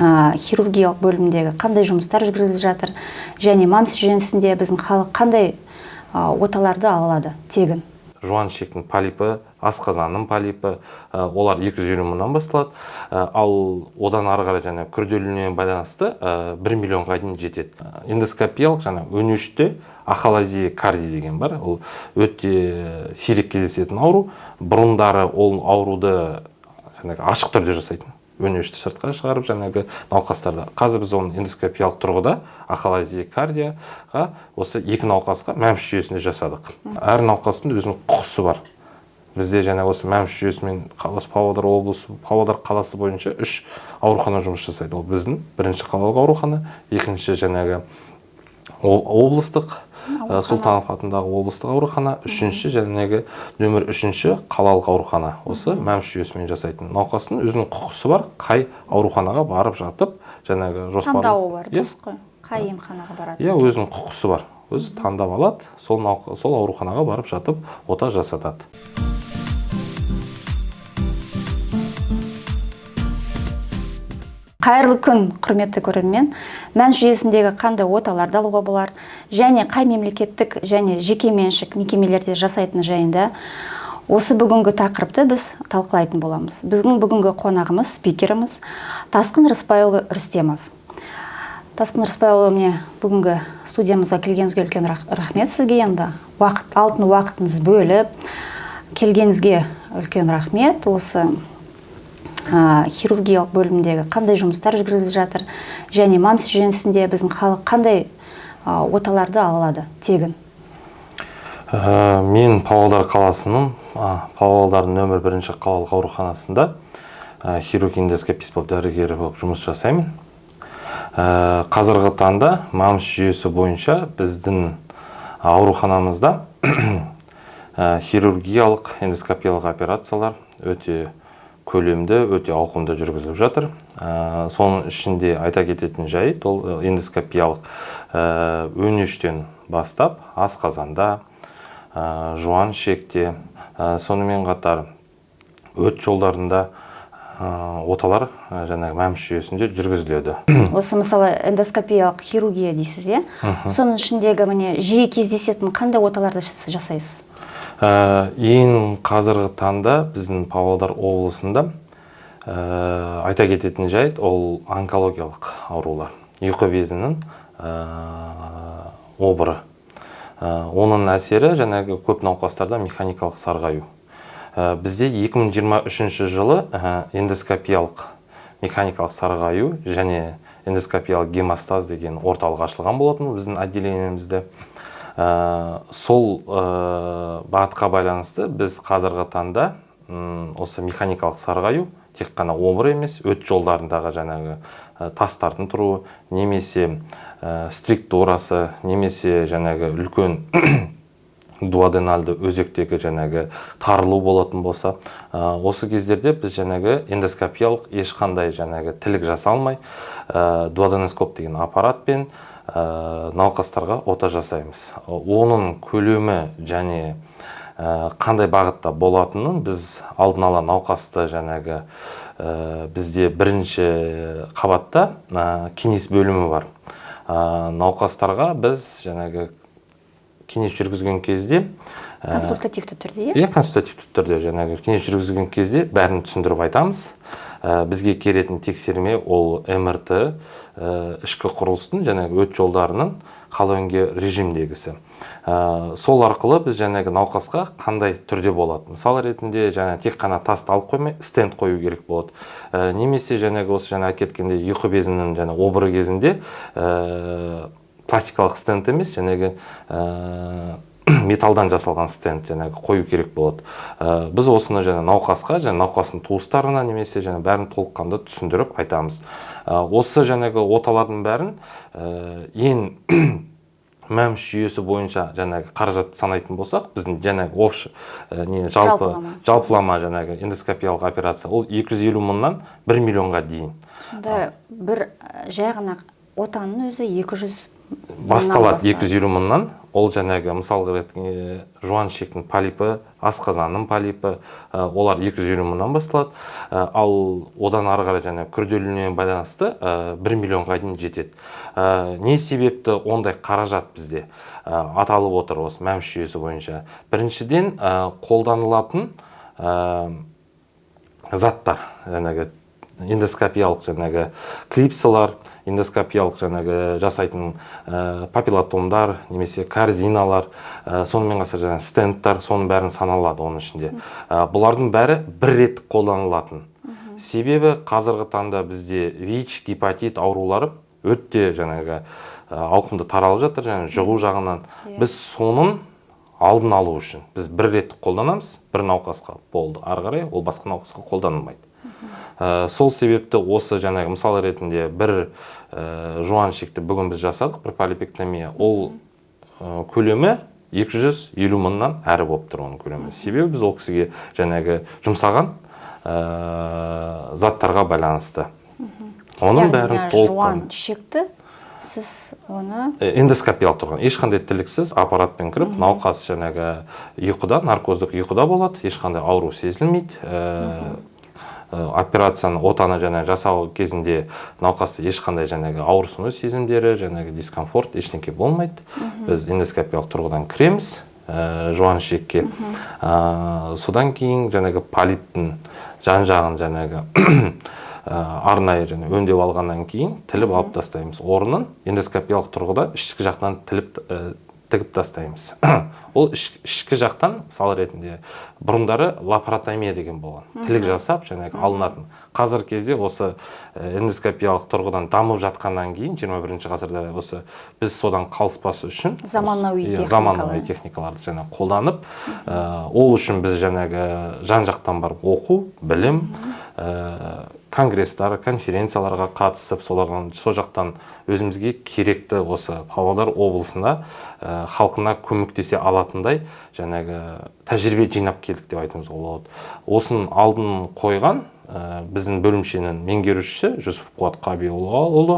хирургиялық бөлімдегі қандай жұмыстар жүргізіліп жатыр, және мамс жүйесінде біздің халық қандай оталарды ала алады тегін? Жуан ішектің полипі, асқазанның полипі, олар 250 мыңнан басталады. Ал одан ары қарай және күрделілігіне байланысты 1 миллионға дейін жетеді. Эндоскопиялық және өнеште ахалазия карди деген бар. Ол өте сирек кездесетін ауру. Бұрындары ол ауруды ашық түрде жасайтын. Өнешті сыртқа шығарып жаңағы науқастарда. Қазір біз оны эндоскопиялық тұрғыда ахалазия кардияға осы 2 науқасқа мәмс жүйесінде жасадық. Әр науқастың өзінің құқысы бар. Бізде жаңа осы мәмс жүйесімен Павлодар облысы, Павлодар қаласы бойынша 3 аурухана жұмыс жасайды. Ол біздің бірінші қалалық аурухана, екінші жаңағы облыстық Сұлтанов атындағы облыстық аурухана, үшінші жаңағы нөмір 3-ші қалалық аурухана. Осы мәмс жүйесімен жасайтын. Науқастың өзінің құқысы бар, қай ауруханаға барып жатып, жаңағы жоспарлы. Таңдауы бар, дұрыс қой. Қай емханаға барады? Иә, өзінің құқысы бар. Өзі таңдап алады, сол ауруханаға барып жатып, ота жасатады. Қайырлы күн, құрметті көрермен. Мәмс жүйесіндегі қандай оталарды алуға болар, және қай мемлекеттік және жеке меншік мекемелерде жасайтын жайында осы бүгінгі тақырыпты біз талқылайтын боламыз. Біздің бүгінгі қонағымыз, спикеріміз Тасқын Рысбайұлы Рүстемов. Тасқын Рысбайұлы, міне бүгінгі студиямызға келгеніңізге үлкен рахмет сізге. Енді алтын уақытыңыз бөліп келгеніңізге үлкен рахмет. Осы хирургиялық бөлімдегі қандай жұмыстар жүргізіліп жатыр, және мамс жүйесінде біздің халық қандай оталарды ала алады тегін? Мен Павлодар қаласының Павлодар нөмір 1-ші қалалық ауруханасында хирург эндоскопист болып дәрігері болып жұмыс жасаймын. Қазіргі таңда мамс жүйесі бойынша біздің ауруханамызда хирургиялық эндоскопиялық операциялар өте көлемді, өте ауқымды жүргізіліп жатыр. Соның ішінде айта кететін жайт, ол эндоскопиялық өнештен бастап асқазанда, жуан ішекте, сонымен қатар өт жолдарында оталар жаңағы мәмс жүйесінде жүргізіледі. Осы мысалы эндоскопиялық хирургия дейсіз, е? Соның ішіндегі міне жиі кездесетін қандай оталарды жасайсыз? Ең қазіргі таңда біздің Павлодар облысында айта кететін жайт, ол онкологиялық аурулар. Ұйқы безінің обыры. Оның әсері жаңағы көп науқастарда механикалық сарғаю. Бізде 2023 жылы эндоскопиялық механикалық сарғаю және эндоскопиялық гемостаз деген орталық ашылған болатын біздің отделениемізде. Сол бағытқа байланысты біз қазіргі таңда осы механикалық сарғаю тек қана обыр емес, өт жолдарындағы жаңағы тастардың тұруы, немесе структурасы, немесе жаңағы үлкен дуоденальды өзектегі жаңағы тарылу болатын болса, осы кездерде біз жаңағы эндоскопиялық ешқандай жаңағы тілік жасалмай, дуоденоскоп деген аппаратпен науқастарға ота жасаймыз. Оның көлемі және қандай бағытта болатынын біз алдын ала науқасты жаңағы бізде бірінші қабатта кеңес бөлімі бар. Науқастарға біз жаңағы кеңес жүргізген кезде консультативті түрде, е? Консультативті түрде жаңағы кеңес жүргізген кезде бәрін түсіндіріп айтамыз. Бізге келетін тексерме ол МРТ, ішкі құрылыстың жаңағы өт жолдарының қалонге режимдегісі. Сол арқылы біз жаңағы науқасқа қандай түрде болады. Мысалы ретінде жаңағы тек қана тасты алып қоймай, стенд қою керек болады. Немесе жаңағы осы жаңа әкеткенде ұйқы безінің жаңағы обыры кезінде пластикалық стенд емес, жаңағы металдан жасалған стенд жаңағы қою керек болады. Біз осыны жаңа науқасқа, жаңа науқастың туыстарына немесе жаңа бәрін толыққанды түсіндіріп айтамыз. Осы жаңағы оталардың бәрін ең мәмс жүйесі бойынша жаңағы қаражат санайтын болсақ, біздің жаңағы жалпылама жаңағы эндоскопиялық операция ол 250 мыңнан 1 миллионға дейін. Сонда бір жай ғана отаның өзі 200 басталады 250 мыңнан. Ол жаңағы мысалға ретінде жуан ішектің полипі, асқазанның полипі, олар 250 мыңнан басталады. Ал одан ары қарай жаңағы күрделілігіне байланысты 1 миллионға дейін жетеді. Не себепті ондай қаражат бізде аталып отыр осы мәмс жүйесі бойынша? Біріншіден, қолданылатын заттар, жаңағы эндоскопиялық жаңағы клипсалар, эндоскопиялық жаңағы жасайтын папиллотомдар, немесе корзиналар, сонымен қатар жаңағы стендтар, соның бәрін саналады оның ішінде. Бұлардың бәрі бір рет қолданылатын. Себебі қазіргі таңда бізде ВИЧ, гепатит аурулары өте жаңағы ауқымды таралып жатыр, жаңағы жұғу жағынан. Біз соның алдын алу үшін біз бір рет қолданамыз, бір науқасқа болды. Ары қарай ол басқа науқасқа қолданылмайды. Сол себепті осы жаңағы мысал ретінде бір жуан ішекті бүгін біз жасадық, бір полипектомия. Ол көлемі 250 мыңнан әрі болып тұр оның көлемі. Себебі біз ол кісіге жаңағы жұмсаған заттарға байланысты. Оның бәрін толық жуан ішекті сіз оны эндоскопиялық тұрған, ешқандай тіліксіз аппаратпен кіріп, науқас жаңағы ұйқыда, наркоздық ұйқыда болады, ешқандай ауру сезілмейді. Операцияны, отаны жаңағы жасау кезінде науқасты ешқандай жаңағы ауырсыну сезімдері, жаңағы дискомфорт, ештеңке болмайды. Біз эндоскопиялық тұрғыдан кіреміз жуан ішекке. Содан кейін жаңағы полиптің жан-жағын жаңағы арнайы өңдеп алғаннан кейін тіліп алып тастаймыз. Орнын эндоскопиялық тұрғыда ішкі жақтан тігіп тастаймыз. Ол ішкі жақтан, мысал ретінде, бұрындары лапаротомия деген болған. Тілік жасап, жаңағы алынатын. Қазір кезде осы эндоскопиялық тұрғыдан дамып жатқаннан кейін, 21 ғасырда осы біз содан қалыспас үшін заманауи техникаларды жаңа қолданып, ол үшін біз жаңағы жан-жақтан барып оқу, білім, конгресстар, конференцияларға қатысып, сол жақтан өзімізге керекті осы Павлодар облысында халқына көмектесе алатындай жаңағы тәжірибе жинап келдік деп айтуымызға болады. Осының алдын қойған біздің бөлімшенің меңгерушісі Жүсіп Қуат Қабиұлы.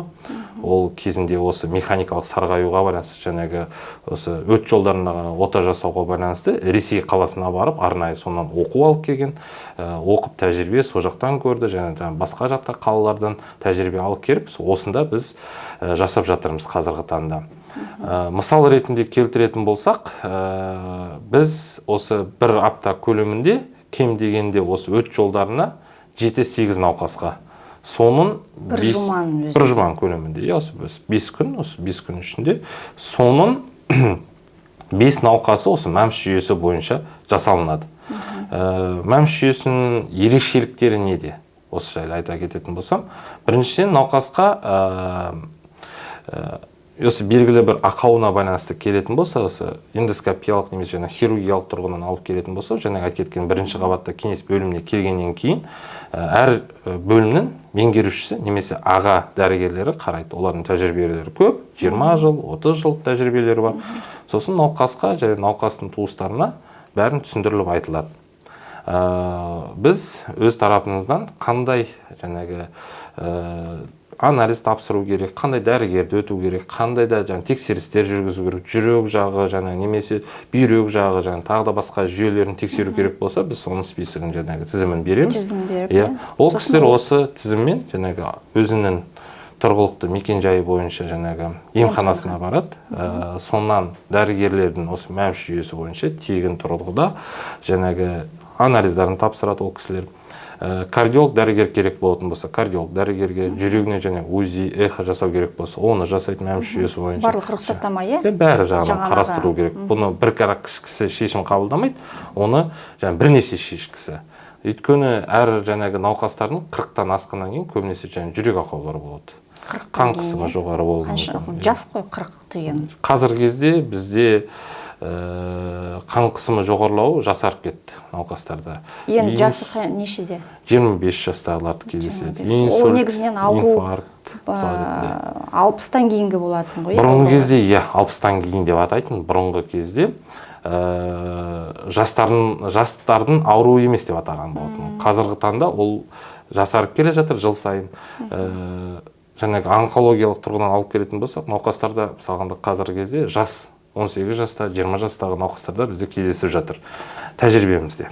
Ол кезінде осы механикалық сарғаюға байланысты, жаңағы осы өт жолдарындағы ота жасауға байланысты Ресей қаласына барып, арнайы сонан оқу алып келген, оқып тәжірибе сол жақтан көрді, және басқа жақта қалалардан тәжірибе алып келіп, осында біз жасап жатырмыз қазіргі таңда. Мысал ретінде келтіретін болсақ, біз осы бір апта көлемінде кем дегенде осы өт жолдарына 7-8 науқасқа, соның бір жұман көлемінде, осы 5 күн ішінде, соның 5 науқасы осы мәмс жүйесі бойынша жасалынады. Мәмс жүйесінің ерекшеліктері неде? Осы жайлы айта кететін болсам, біріншіден науқасқа осы белгілі бір ақауына байланысты келетін болса, осы эндоскопиялық немесе хирургиялық тұрғыдан алып келетін болса, жаңағы кеткен бірінші қабатта кеңес бөліміне келгеннен кейін әр бөлімнің меңгерушісі немесе аға дәрігерлері қарайды. Олардың тәжірибелері көп, 20 жыл, 30 жыл тәжірибелері бар. Сосын науқасқа және науқастың туыстарына бәрін түсіндіріліп айтылады. Біз өз тарапымыздан қандай жаңағы анализ тапсыру керек, қандай дәрігерді өту керек, қандай да тексерістер жүргізу керек, жүрек жағы, немесе бүйрек жағы, тағы да басқа жүйелерін тексеру керек болса, біз соның списогын тізімін береміз. Ол кісілер осы тізіммен өзінің тұрғылықты мекен-жайы бойынша емханасына барады. Сонан дәрігерлердің осы мәмс жүйесі бойынша тегін тұрғыда анализдарын тапсырады ол кісілер. Кардиолог дәрігер керек болатын болса, кардиолог дәрігерге, жүрегіне УЗИ, эхо жасау керек болса, оны жасайды мәмс жүйесі бойынша. Барлық рұқсаттама, бәрі жағынан қарастыру керек. Бұны бір кісі шешім қабылдамайды, оны бірнеше кісі. Өйткені әр науқастардың 40-тан асқаннан кейін көбінесе жүрек ақаулары болады. Қан қысымы жоғары болуы мүмкін. Жас қой 40 деген. Қазіргі кезде бізде қан қысымы жоғарылауы жасарып кетті науқастарда. Енді жасы нешеде? 25 жастағыларды кездеседі. Ол негізінен ауру 60-тан кейінгі болатын ғой. Бұрынғы кезде 60-тан кейін деп атайтын. Бұрынғы кезде жастардың ауруы емес деп атаған болатын. Қазіргі таңда ол жасарып келе жатыр жыл сайын. жаңағы онкологиялық тұрғыдан алып келетін болсақ, науқастарда мысалға қазіргі кезде жас 18 жаста, 20 жастағы науқастарда бізде кездесіп жатыр тәжірибемізде.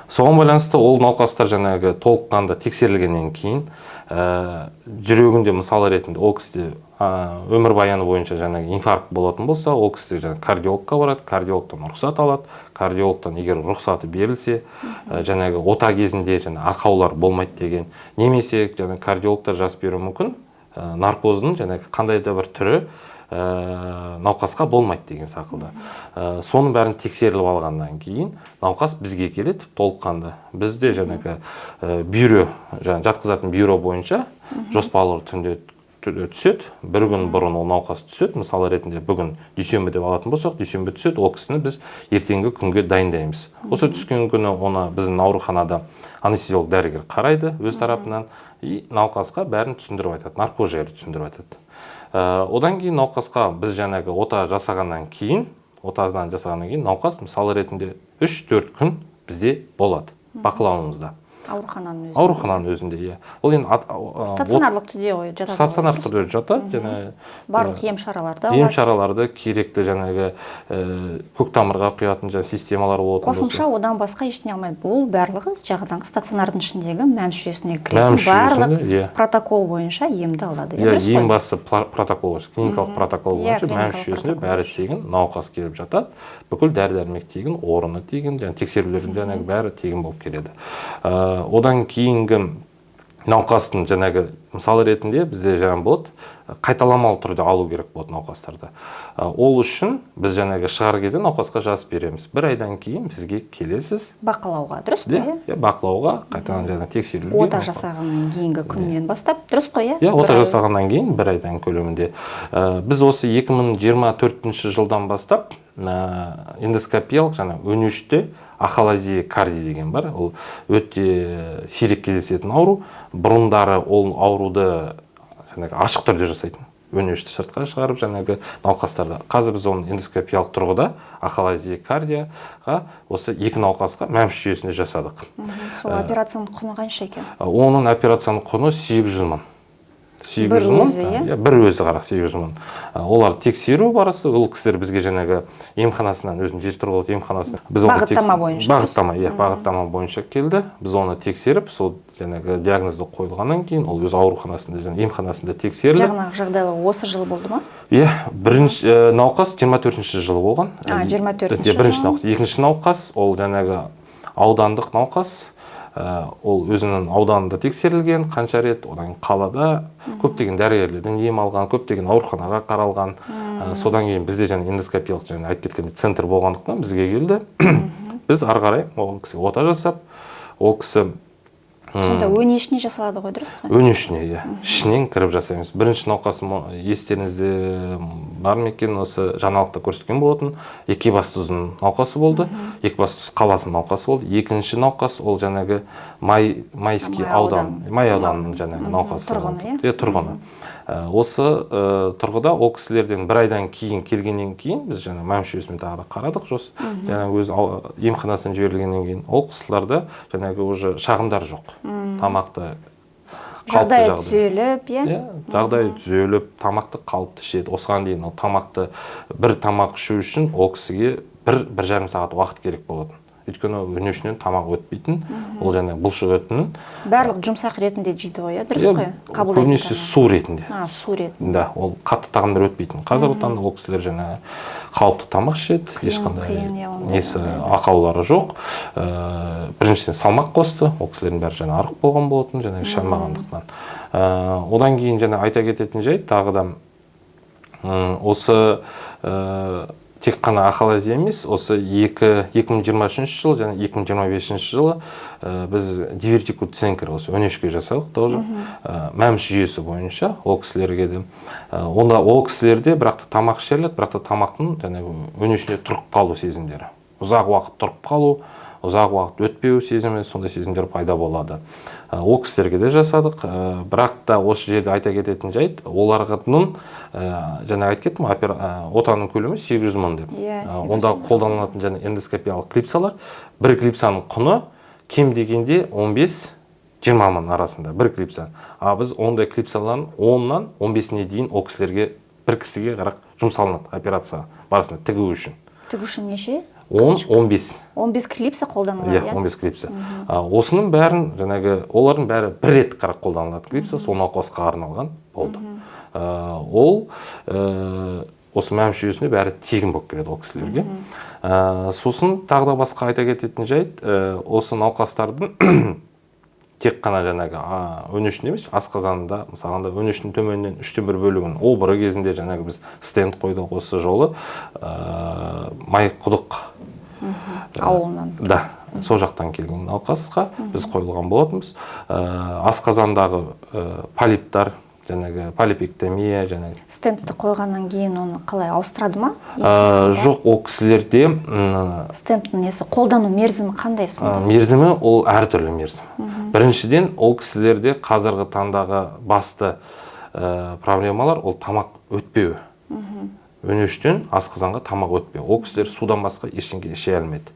Соған байланысты ол науқастар жаңағы толыққанды тексерілгеннен кейін жүрегінде мысалы ретінде ол кісіде өмірбаяны бойынша жаңағы инфаркт болатын болса, ол кісі жаңағы кардиологқа барады, кардиологтан рұқсат алады, кардиологтан егер рұқсаты берілсе, жаңағы ота кезінде жаңағы ақаулар болмайды деген, немесе жаңағы кардиологтар жазып беруі мүмкін наркоздың жаңағы қандай да бір түрі науқасқа болмайды деген сақылда. Соның бәрін тексеріліп алғаннан кейін науқас бізге келеді толыққанды. Бізде жаңағы бюро, жатқызатын бюро бойынша жоспарлы түрде түседі. Бір күн бұрын ол науқас түседі. Мысалы ретінде бүгін дүйсенбі деп алатын болсақ, дүйсенбі түседі. Ол кісіні біз ертеңгі күнге дайындаймыз. Осы түскен күні оны біздің ауруханада анестезиолог дәрігер қарайды өз тарапынан и науқасқа бәрін түсіндіріп айтады, наркоз жайлы түсіндіріп айтады. Одан кейін науқасқа біз жаңағы ота жасағаннан кейін науқас мысалы ретінде 3-4 күн бізде болады бақылауымызда. Аурухананың өзінде, ол енді стационарлық түрде ғой жатады. Стационарлық түрде жатады, және барлық ем-шараларды ем-шараларды керекті жаңағы көк тамырға құятын системалар болады. Қосымша одан басқа ештеңе алмайды. Бұл барлығы жаңағы стационардың ішіндегі мәмс жүйесіне кіретін барлық протокол бойынша емді алады. Ең басты протокол, клиникалық протокол бойынша мәмс жүйесінде бәрі тегін, науқас келіп жатады. Бүкіл дәрі-дәрмек тегін, орны тегін, тексерулердің бәрі тегін болып келеді. Одан кейінгі науқастың жаңағы мысалы ретінде бізде жаңағы болады, қайталамалы түрде алу керек болады науқастарды. Ол үшін біз жаңағы шығар кезде науқасқа жазып береміз. Бір айдан кейін бізге келесіз. Бақылауға, дұрыс қой? Бақылауға, қайтадан жаңағы тексерілуге. Ота жасағаннан кейінгі күннен бастап, дұрыс қой? Ота жасағаннан кейін бір айдан көлемінде. Біз осы 2024 жылдан бастап эндоскопиялық жаңағы өнеште ахалазия карди деген бар. Ол өте сирек кездесетін ауру. Бұрындары ол ауруды ашық түрде жасайтын. Өнешті сыртқа шығарып жаңағы науқастарда. Қазір біз оны эндоскопиялық тұрғыда ахалазия кардияға осы 2 науқасқа мәмс жүйесінде жасадық. Сол операцияның құны қанша екен? Оның операцияның құны 800 мың. Бір өзі, бір өзі қара 800 мың. Олар тексеру барысы, ол кісілер бізге жаңағы емханасынан, өзінің жер тұрғылықты емханасынан бағыттама бойынша келді. Біз оны тексеріп, сол жаңағы диагнозды қойылғаннан кейін, ол өз ауруханасында, емханасында тексеріліп. Жаңағы жағдайлар осы жылы болды ма? Бірінші науқас 24-ші жылы болған. 24-ші жылы. Бірінші науқас, екінші науқас, ол жаңағы аудандық науқас. Ол өзінің ауданында тексерілген, қанша рет, одан қалада көптеген дәрігерлерден ем алған, көптеген ауруханаға қаралған. Содан кейін бізде жаңа эндоскопиялық жаңа айтып кеткендей центр болғандықтан бізге келді. Біз ары қарай ол кісіге ота жасап, ол кісі сонда өнешіне жасалады ғой, дұрыс қой? Өнешіне, ішінен кіріп жасаймыз. Бірінші науқасым естеріңізде бар ма екен, осы жаңалықта көрсеткен болатын. Екібастұздың науқасы болды. Екібастұз қаласының науқасы болды. Екінші науқас ол жаңағы Майский аудан, Май ауданының жаңағы науқасы. Тұрғыны. Осы тұрғыда ол кісілерден бір айдан кейін келгеннен кейін біз жаңа мәмс жүйесімен тағы да қарадық. Жаңағы өз емханасынан жіберілгеннен кейін ол кісілерде жаңағы уже шағымдар жоқ. Тамақты жағдайы түзеліп, жағдайы түзеліп, тамақты қалыпты ішеді. Осыған дейін ол тамақты бір тамақ ішу үшін ол кісіге 1-1,5 сағат уақыт керек болады. Өйткені өнешінен тамақ өтпейтін, ол жаңа бұлшық етінің. Барлық жұмсақ ретінде жейді ғой, дұрыс қой? Көбінесе су ретінде. Су ретінде. Да, ол қатты тағамдар өтпейтін. Қазіргі таңда ол кісілер жаңа қалыпты тамақ ішеді, ешқандай несі ақаулары жоқ. Біріншіден салмақ қосты, ол кісілердің бәрі жаңа арық болған болатын, жаңа іше алмағандықтан. Одан кейін жаңа айта кететін жайт, тағы да осы тек қана ахалазия емес, осы 2023 жыл және 2025 жылы біз дивертикуценкер осы өнешке жасадық тоже мәмс жүйесі бойынша ол кісілерге де. Онда ол кісілерде бірақ та тамақ ішерледі, бірақ та тамақтың өнешіне тұрып қалу сезімдері. Ұзақ уақыт тұрып қалу, ұзақ уақыт өтпеу сезімі, сондай сезімдер пайда болады. Ол кісілерге де жасадық, бірақ та осы жерде айта кететін жайт, олардың жаңа айтып кеттім, отаның көлемі 800 мың деп. Онда қолданылатын эндоскопиялық клипсалар, бір клипсаның құны кем дегенде 15 20 мың арасында бір клипса. А біз ондай клипсаларын 10-нан 15-не дейін ол кісілерге, бір кісіге қарақ жұмсалынады операция барысында тігу үшін. Тігу үшін неше? 10-15. 15 клипса қолданылады, иә? 15 клипса. Осының бәрін, олардың бәрі бір рет қарақ қолданылады клипса, сол науқасқа арналған болды. Ол осы мәмс жүйесіне бәрі тегін болып келеді ол кісілерге. Сосын тағы да басқа айта кететін жайт, осы науқастардың тек қана өнештің емес, асқазанында, мысалында өнештің төменнен 3/1 бөлігін обыры кезінде біз стенд қойдық осы жолы, Майқұдық ауылынан. Да, сол жақтан келген науқасқа біз қойылған болатынбыз. Асқазандағы полиптар, полипектомия, Стендті қойғаннан кейін оны қалай ауыстырады ма? Жоқ, ол кісілерде стендтің несі қолдану мерзімі қандай сонда? Мерзімі ол әртүрлі мерзім. Біріншіден, ол кісілерде қазіргі таңдағы басты проблемалар ол тамақ өтпеуі. Өнештен асқазанға тамақ өтпеу. Ол кісілер судан басқа ештеңе іше алмайды.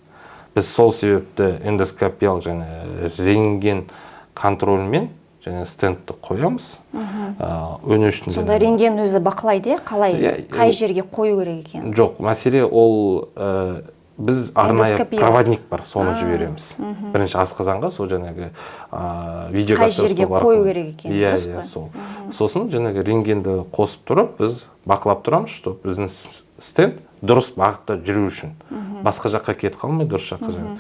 Біз сол себепті эндоскопиялық және рентген контрольмен және стендті қоямыз. Сонда рентген өзі бақылайды, қалай, қай жерге қою керек екен? Жоқ, мәселе ол біз арнайы проводник бар, соны жібереміз. Бірінші асқазанға, сол қай жерге қою керек екен, дұрыс па? Сол. Сосын рентгенді қосып тұрып, біз бақылап тұрамыз, что біздің стенд дұрыс бағытта жүру үшін. Басқа жаққа кетіп қалмай, дұрыс жаққа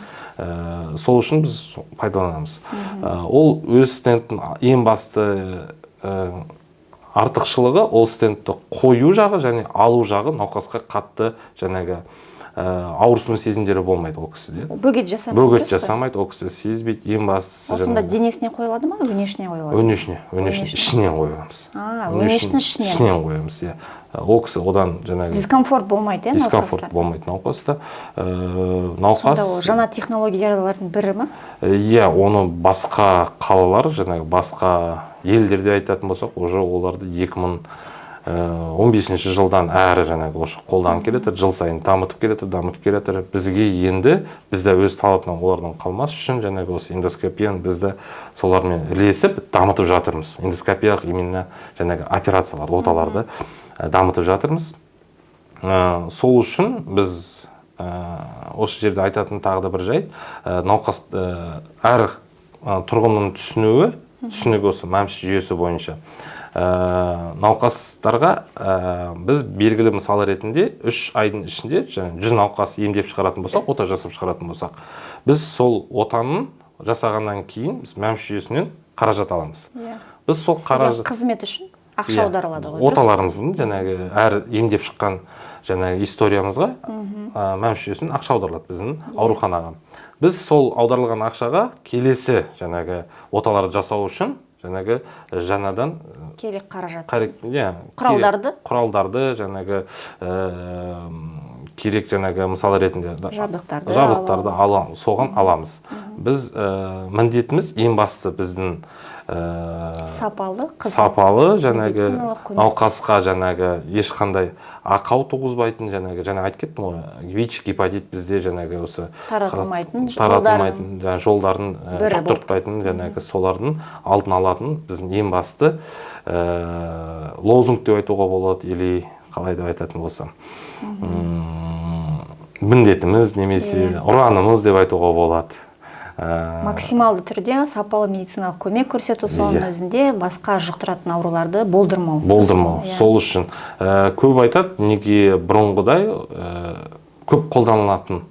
сол үшін біз пайдаланамыз. Ол өз стендтің ең басты артықшылығы, ол стендті қою жағы және алу жағы науқасқа қатты ауырсыну сезімдері болмайды ол кісіде. Бөгет жасамайды. Бөгет жасамайды, ол кісі сезбейді. Ең бастысы осында денесіне қойылады ма, өнешіне қойылады? Өнешіне ішінен қоямыз. Өнештің ішінен қоямыз, иә. Ол кісі одан дискомфорт болмайды, науқаста? Дискомфорт болмайды науқаста. Сонда ол жаңа технологиялардың бірі ма? Иә, оны басқа қалалар, басқа елдерде айтатын болсақ, уже оларды 2015 жылдан әрі қолданып келеді, жыл сайын дамытып келеді. Бізге енді, бізде өз талабынан олардан қалмас үшін осы эндоскопияны бізді солармен ілесіп дамытып жатырмыз. Эндоскопиялық именно операциялар, оталарды дамытып жатырмыз. Сол үшін біз осы жерде айтатын тағы да бір жайт, науқас әр тұрғынның түсінігі осы мәмс жүйесі бойынша. Науқастарға біз белгілі мысалы ретінде 3 айдың ішінде 100 науқас емдеп шығаратын болсақ, ота жасап шығаратын болсақ, біз сол отаның жасағаннан кейін біз мәмс жүйесінен қаражат аламыз. Біз сол қаражат қызмет үшін ақша аударылады ғой. Оталарымыздың әр емдеп шыққан историямызға мәмс жүйесінен ақша аударылады біздің ауруханаға. Біз сол аударылған ақшаға келесі оталарды жасау үшін жаңадан керек қаражат. Құралдарды, керек мысалы ретінде жабдықтарды соған аламыз. Біз міндетіміз ең басты біздің сапалы, науқасқа ешқандай ақау туғызбайтын, жаңа айтып кеттім ғой, ВИЧ, гепатит бізде осы таратылмайтын жолдарын жұқтыртпайтын, солардың алдын алатын біздің ең басты лозунг деп айтуға болады, или қалай деп айтатын болсам, міндетіміз немесе ұранымыз деп айтуға болады. Максималды түрде сапалы медициналық көмек көрсету, соның өзінде басқа жұқтыратын ауруларды болдырмау. Сол үшін көп айтады, неге бұрынғыдай көп қолданылатын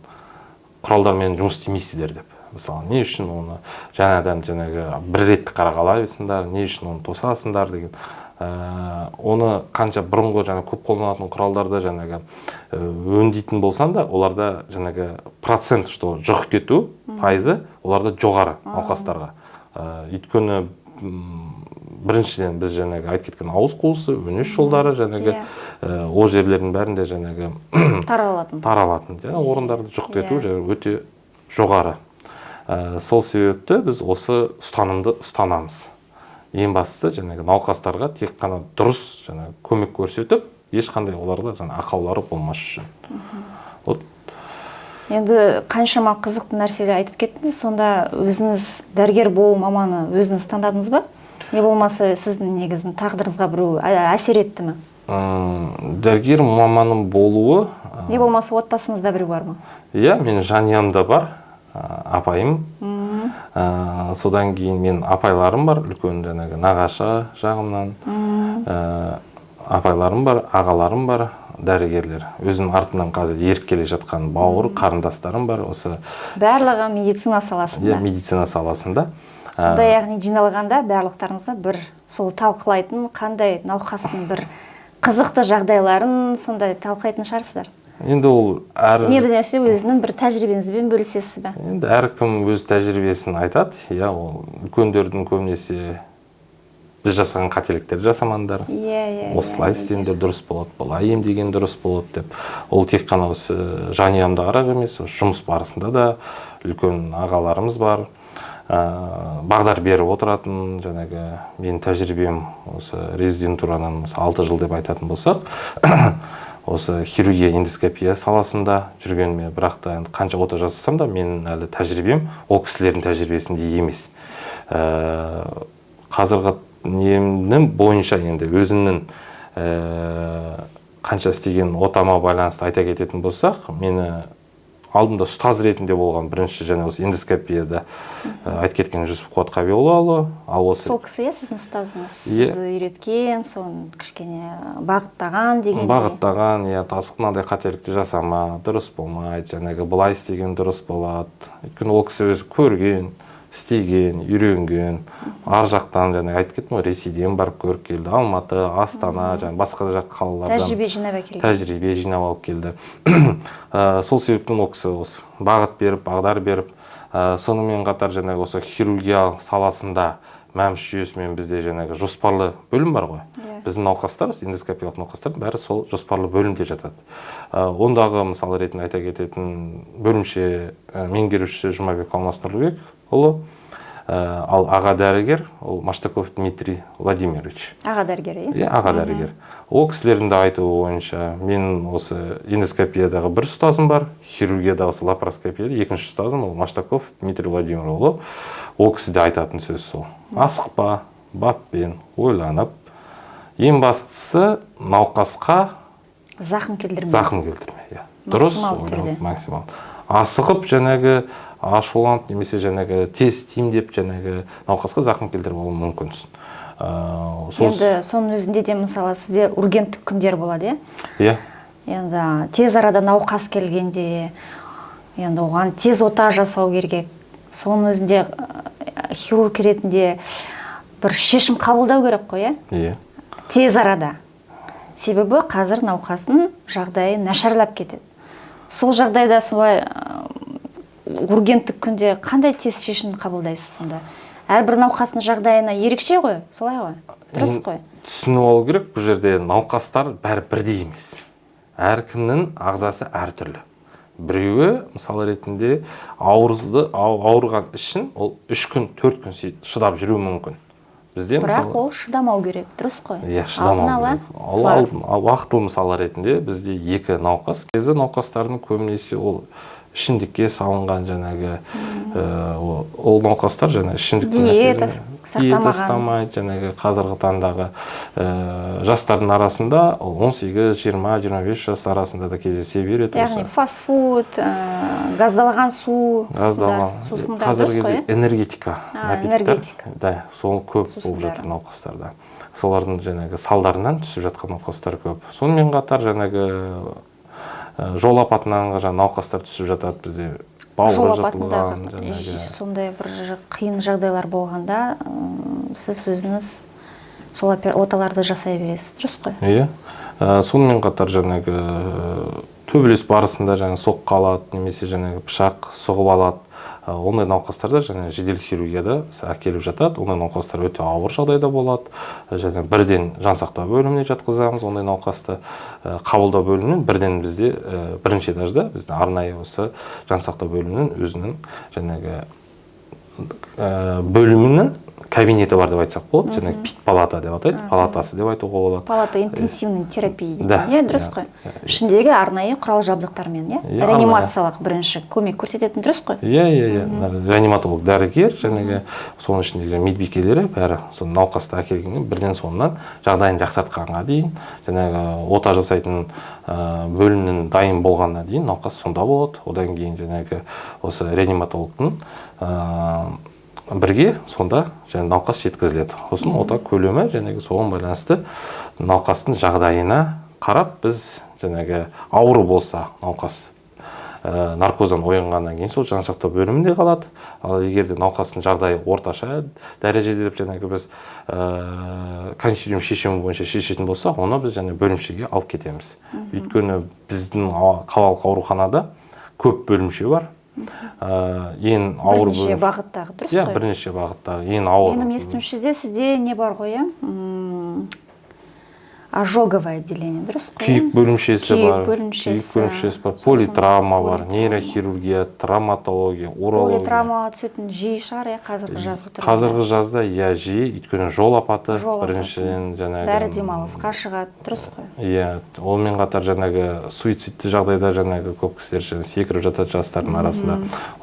құралдармен жұмыс істемейсіздер деп. Мысалы, не үшін оны жаңадан бір ретті қарағалайсыңдар, не үшін оны тосасыңдар деген. Оны қанша бұрынғы көп қолданатын құралдарды өңдейтін болсан да, оларда процент, жұғып кету пайызы, оларда жоғары науқастарға. Өйткені біріншіден біз айтып кеткен ауыз қуысы, өнеш жолдары, ол жерлердің бәрінде таралатын, орындарды жұғып кету өте жоғары. Сол себепті біз осы ұстанымды ұстанамыз. Ең бастысы науқастарға тек қана дұрыс көмек көрсетіп, ешқандай оларда ақаулары болмас үшін. Енді қаншама қызықты нәрселер айтып кеттіңіз, сонда өзіңіз дәрігер болу маманы өзіңіз таңдадыңыз ба? Не болмаса сіздің негізін тағдырыңызға біреу әсер етті ме? Дәрігер маманың болуы... Не болмаса отбасыңызда біреу бар ма? Иә, менің жанұямда бар, апайым. Содан кейін мен апайларым бар, үлкен жаңағы нағашы жағымнан. Апайларым бар, ағаларым бар, дәрігерлер. Өзім артынан қазір еріп келе жатқан бауыр, қарындастарым бар. Осы барлығы медицина саласында. Иә, медицина саласында. Сонда яғни жиналғанда барлықтарыңызда бір сол талқылайтын, қандай науқастың бір қызықты жағдайларын сондай талқылайтын шығарсыздар. Енді ол не білмесе өзінің бір тәжірибеңізбен бөлісесіз бе? Енді әркім өз тәжірибесін айтады. Иә, ол үлкендердің көбінесе біз жасаған қателіктерді жасамаңдар. Осылай істеңдер дұрыс болады, былай емдеген дұрыс болады деп. Ол тек қана осы жанұямда қарап емес, жұмыс барысында да үлкен ағаларымыз бар. Бағдар беріп отыратын, жаңағы менің тәжірибем осы резидентурадан 6 жыл деп айтатын болсақ, осы хирургия эндоскопия саласында жүргеніме, бірақ та қанша ота жасасам да менің әлі тәжірибем ол кісілердің тәжірибесінде емес. Қазіргі немнің бойынша енді өзімнің қанша істеген отама байланысты айта кететін болсақ, мені алдымда ұстаз ретінде болған бірінші және осы эндоскопияда айтып кеткен Жүсіп Қуат Қабиоллаұлы. Сол кісі сіздің ұстазыңыз, сізді үйреткен, соны кішкене бағыттаған дегендей. Бағыттаған, мынандай қателікті жасама, дұрыс болмайды, жаңағы былай істеген дұрыс болады. Өйткені ол кісі өзі көрген, істеген, үйренген, ар жақтан жаңағы айтып кеттім ғой, Ресейден барып көріп келді, Алматы, Астана, басқа да жақ қалалардан тәжірибе жинап алып келді. Сол себептен ол кісі осы бағыт беріп, бағдар беріп, сонымен қатар жаңағы осы хирургия саласында мәмс жүйесімен бізде жаңағы жоспарлы бөлім бар ғой. Біздің науқастар, эндоскопиялық науқастар бәрі сол жоспарлы бөлімде жатады. Ондағы мысалы ретінде айта кететін бөлімше меңгерушісі Жұмабек Алмас Нұрлыбек ұлы, ал аға дәрігер ол Маштаков Дмитрий Владимирович. Аға дәрігер, иә? Аға дәрігер. Ол кісілердің де айтуы бойынша мен осы эндоскопиядағы бір ұстазым бар, хирургияда осы лапароскопияда екінші ұстазым ол Маштаков Дмитрий Владимирович ұлы. Ол кісі де айтатын сөз сол. Асықпа, баппен ойланып, ең бастысы науқасқа зақым келтірме. Зақым келтірме, дұрыс, максимал. Асығып жаңағы ашуланып немесе жаңағы тез істеймін деп жаңағы науқасқа зақым келтіріп алуы мүмкінсің. Енді соның өзінде де мысалы сізде ургенттік күндер болады, иә? Енді тез арада науқас келгенде, енді оған тез ота жасау керек. Соның өзінде хирург ретінде бір шешім қабылдау керек қой, иә? Тез арада. Себебі қазір науқастың жағдайы нашарлап кетеді. Сол жағдайда солай ургенттік күнде қандай тез шешім қабылдайсыз сонда? Әрбір науқастың жағдайына ерекше ғой, солай ғой? Дұрыс қой? Түсініп алу керек, бұл жерде науқастар бәрі бірдей емес. Әркімнің ағзасы әртүрлі. Біреуі мысалы ретінде ауырған үшін ол 3 күн, 4 күн шыдап жүруі мүмкін. Бірақ ол шыдамау керек, дұрыс қой? Иә, шыдамау керек. Уақытылы мысалы ретінде бізде 2 науқас. Кезі науқастардың көбінесе ол ішімдікке салынған жаңағы ол науқастар жаңағы ішімдікті сақтамайды, жаңағы қазіргі таңдағы жастардың арасында 18, 20, 25 жас арасында да кездесе береді. Яғни фастфуд, газдалған су, сусындар, қазіргі кезде энергетика напиктар, сол көп болып жатыр науқастарда. Солардың жаңағы салдарынан түсіп жатқан науқастар көп. Сонымен қатар жаңағы жол апатынан науқастар түсіп жатады бізде. Жол апатындағы сондай бір қиын жағдайлар болғанда сіз өзіңіз сол оталарды жасай бересіз, дұрыс қой? Иә. Сонымен қатар жаңағы төбелес барысында соққы алады, немесе пышақ соғып алады. Ондай науқастарда жедел хирургияда әкеліп жатады. Ондай науқастар өте ауыр жағдайда болады. Бірден жансақтау бөліміне жатқызамыз. Ондай науқасты қабылдау бөлімінен бірден бізде бірінші этажда біздің арнайы осы жансақтау бөлімінің өзінің бөлімінің кабинеті бар деп айтсақ болады, жаңағы пит палата деп атайды, палатасы деп айтуға болады. Палата интенсивный терапия дейді, Да, дұрыс қой? Ішіндегі арнайы құрал жабдықтармен, реанимациялық бірінші көмек көрсететін, дұрыс қой? Реаниматолог дәрігер, жаңағы соның ішіндегі медбикелері бәрі сол науқасты әкелгеннен бірден соңынан жағдайын жақсартқанға дейін, жаңағы ота жасайтын бөлімнің дайын болғанына дейін науқас сонда болады. Одан кейін жаңағы осы реаниматологтың бірге сонда және науқас жеткізіледі. Сосын ота көлемі және соған байланысты науқастың жағдайына қарап біз жаңағы ауыр болса науқас наркоздан оянғаннан кейін сол жансақтау бөлімінде қалады. Ал егер де науқастың жағдайы орташа дәрежеде деп жаңағы біз консилиум шешімі бойынша шешетін болса, оны біз және бөлімшеге алып кетеміз. Өйткені біздің қалалық ауруханада көп бөлімше бар. Ең ауыр бірнеше бағыттағы, дұрыс қой? Бірнеше бағыттағы ең ауыр. Менің естуімше сізде не бар ғой, ожоговое отделение, дұрыс қой? Күйік бөлімшесі бар, политравма бар, нейрохирургия, травматология, урология. Политравма түсетін жиі шығар, қазіргі жазғы тұрғанда? Қазіргі жазда жиі, өйткені жол апаты біріншіден жаңағы. Бәрі демалысқа шығады, дұрыс қой? Онымен қатар жаңағы суицидті жағдайда жаңағы көп кісілер секіріп жатады жастардың арасында.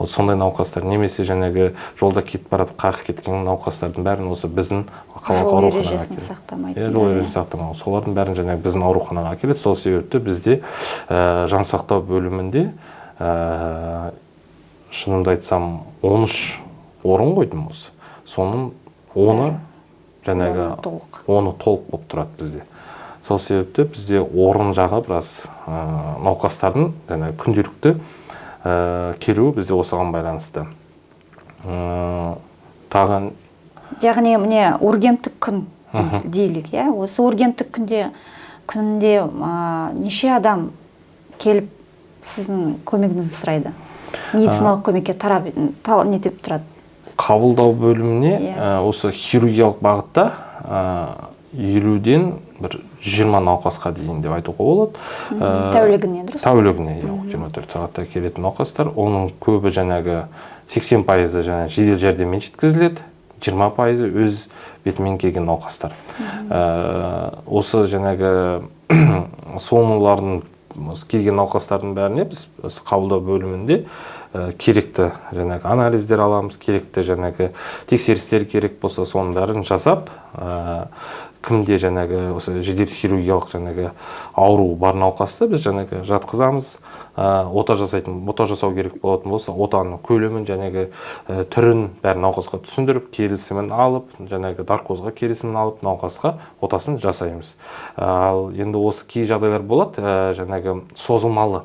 Сондай науқастар немесе жаңағы жолда кетіп барады, қағып кеткен науқастардың бәрін осы біздің қалалық ауруханаға әкеледі. Жол ережесін сақтамайды. Солардың бәрін жаңағы біздің ауруханаға әкеледі. Сол себепті бізде жансақтау бөлімінде шынымды айтсам 13 орын қойдым осы. Соның 10-ы жаңағы 10-ы толық болып тұрады бізде. Сол себепті бізде орын жағы біраз науқастардың жаңағы күнделікті келуі бізде осыған байланысты. Тағы яғни міне ургенттік күн дейлік, осы ургенттік күнде неше адам келіп сіздің көмегіңізді сұрайды? Медициналық көмекке не деп тұрады? Қабылдау бөліміне осы хирургиялық бағытта 50-ден 20 науқасқа дейін деп айтуға болады. Тәулігіне, дұрыс? Тәулігіне, 24 сағатта келетін науқастар. Оның көбі жаңағы 80% жаңағы жедел жәрдеммен жеткізіледі. 20% өз бетімен келген науқастар. Осы жаңағы сомалардың келген науқастардың бәріне біз қабылдау бөлімінде керекті жаңағы анализдер аламыз, керекті жаңағы тексерістер керек болса соның бәрін жасап, кімде жаңағы осы жедел хирургиялық жаңағы ауру бар науқасты біз жаңағы жатқызамыз. Ота жасау керек болатын болса, отаның көлемін жаңағы түрін бәрін науқасқа түсіндіріп, келісімін алып, жаңағы наркозға келісімін алып, науқасқа отасын жасаймыз. Ал енді осы кей жағдайлар болады, жаңағы созылмалы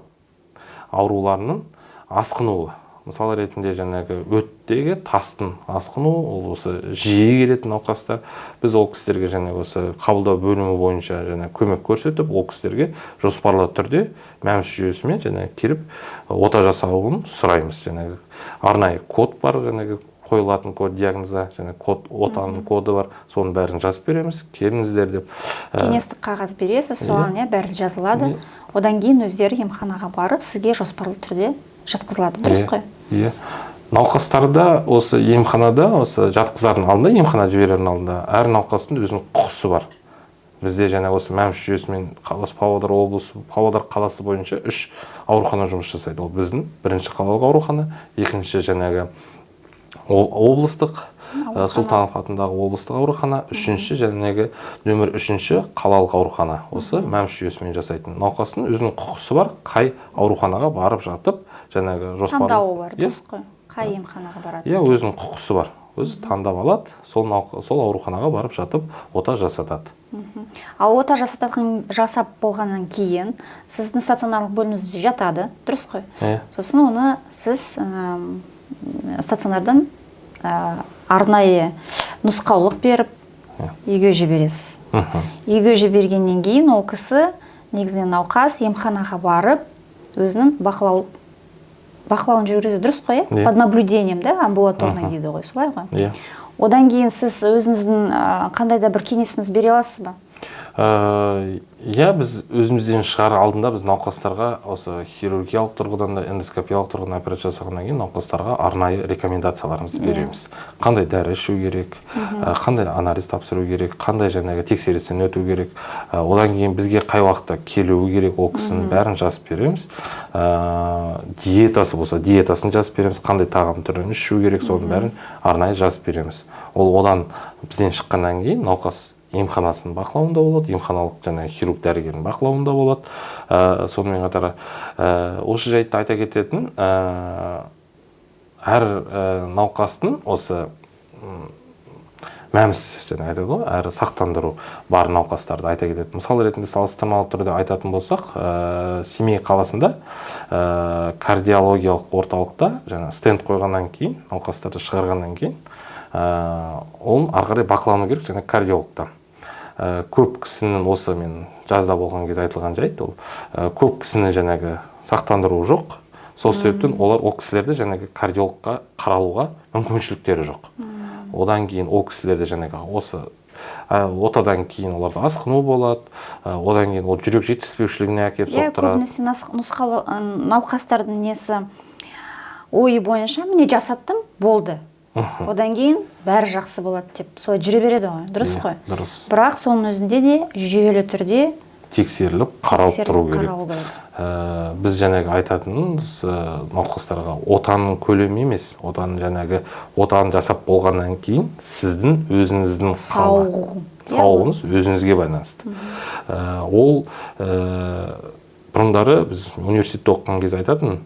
ауруларының асқынуы. Мысалы ретінде жаңағы өттегі тастың асқынуы, ол осы жиі келетін науқастар. Біз ол кісілерге жаңағы осы қабылдау бөлімі бойынша жаңағы көмек көрсетіп, ол кісілерге жоспарлы түрде мәмс жүйесімен жаңағы келіп ота жасауын сұраймыз. Жаңағы арнайы код бар, жаңағы қойылатын код диагнозға, жаңағы отаның коды бар, соның бәрін жазып береміз, келіңіздер деп. Кеңестік қағаз бересіз, соған бәрі жазылады. Одан кейін өздері емханаға барып, сізге жоспарлы түрде жатқызылады, дұрыс қой? Науқастарда осы емханада, осы жатқызардың алдында, емхана жіберердің алдында әр науқастың өзінің құқысы бар. Бізде жаңа осы мәмс жүйесімен Павлодар облысы, Павлодар қаласы бойынша 3 аурухана жұмыс жасайды. Ол біздің бірінші қалалық аурухана, екінші жаңағы облыстық, Сұлтанов атындағы облыстық аурухана, үшінші жаңағы нөмір 3-ші қалалық аурухана. Осы мәмс жүйесімен жасайтын. Науқастың өзінің құқысы бар, қай ауруханаға барып жатып, жаңағы жоспарлы. Таңдауы бар, дұрыс қой? Қай емханаға барады? Өзінің құқысы бар. Өзі таңдап алады, сол ауруханаға барып жатып, ота жасатады. Ал ота жасап болғаннан кейін, сіздің стационарлық бөліміңізде жатады, дұрыс қой? Сосын оны сіз стационардан арнайы нұсқаулық беріп, үйге жібересіз. Үйге жібергеннен кейін ол кісі негізінен науқас емханаға барып, өзінің бақылауын жүргізеді, дұрыс қой? Под наблюдением, амбулаторный дейді ғой, солай ғой? Одан кейін сіз өзіңіздің қандай да бір кеңесіңіз бере аласыз ба? Иә, біз өзімізден шығар алдында біз науқастарға осы хирургиялық тұрғыдан да эндоскопиялық тұрғыдан операция жасағаннан кейін науқастарға арнайы рекомендацияларымызды береміз. Қандай дәрі ішу керек, қандай анализ тапсыру керек, қандай жаңағы тексерістен өту керек, одан кейін бізге қай уақытта келуі керек, ол кісінің бәрін жазып береміз. Диетасы болса, диетасын жазып береміз, қандай тағам түрін ішу керек, соның бәрін арнайы жазып береміз. Ол одан бізден шыққаннан кейін науқас емханасының бақылауында болады, емханалық жаңағы хирург дәрігердің бақылауында болады. Сонымен қатар осы жайтты айта кететін, әр науқастың осы мәмс жаңа айтады ғой, әр сақтандыру бар науқастарды айта кетеді. Мысал ретінде салыстырмалы түрде айтатын болсақ, Семей қаласында кардиологиялық орталықта жаңа стенд қойғаннан кейін, науқастарды шығарғаннан кейін, оның ары қарай бақылауы керек жаңа кардиологтан. Көп кісінің осы мен жазда болған кезде айтылған жайт, ол көп кісінің жаңағы сақтандыруы жоқ. Сол себептен олар ол кісілерді жаңағы кардиологқа қаралуға мүмкіншіліктері жоқ. Одан кейін ол кісілерді жаңағы осы отадан кейін оларда асқыну болады, одан кейін ол жүрек жетіспеушілігіне әкеліп соқтырады. Көбінесе науқастардың несі ойы бойынша міне жасаттым, болды. Одан кейін бәрі жақсы болады деп солай жүре береді ғой, дұрыс қой? Дұрыс. Бірақ соның өзінде де жүйелі түрде тексеріліп, қаралып тұру керек. Біз жаңағы айтатынымыз науқастарға отаның көлемі емес, отаны жасап болғаннан кейін сіздің өзіңіздің сауығыңыз өзіңізге байланысты. Ол бұрындары біз университетте оқыған кезде айтатын,